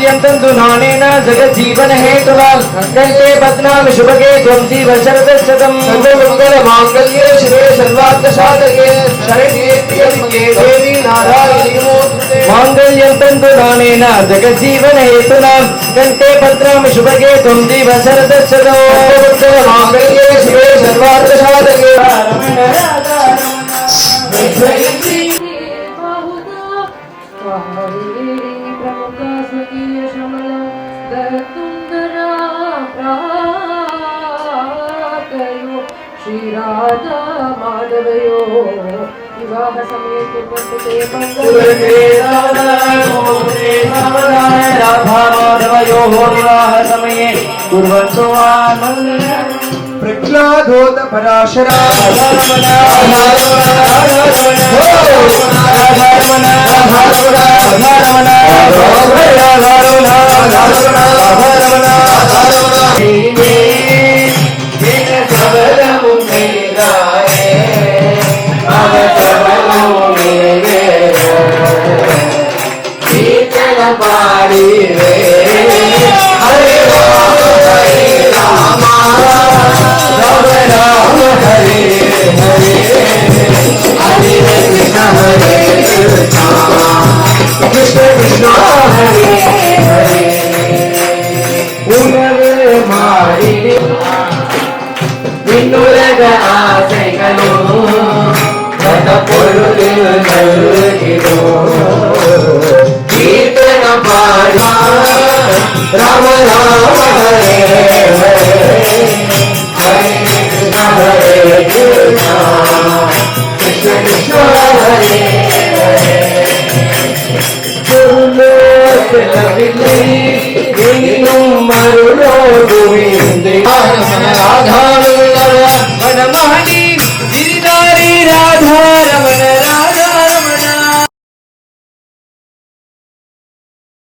माङ्गल्यन्तु नानेन जगज्जीवन हेतुना कंठे पद्मामि शुभगे त्वं जीव शरदशतम् सर्वमङ्गलमाङ्गल्ये शिवे सर्वार्थसाधके शरण्ये त्र्यम्बके देवी नारायणी नमोस्तुते माङ्गल्यन्तु नानेन जगज्जीवन हेतुना कंठे पद्मामि शुभगे त्वं जीव शरदशतम् सर्वमङ्गलमाङ्गल्ये शिवे सर्वार्थसाधके श्री राधा माधवयो विवाह समय कुर्वन्ते राधा माधवयो विवाह समये कुर्वन्तु प्रह्लादोत पराशरा விண்ணுலக ஆசைகளும் பொருளில் கீர்த்தனம் பாடா ராம ராம ஹரே ஹரே ஹரே கிருஷ்ண ஹரே கிருஷ்ண கிருஷ்ண கிருஷ்ண ஹரே ஹரே பொருளோ செலவில்லை எனினும் மருளோ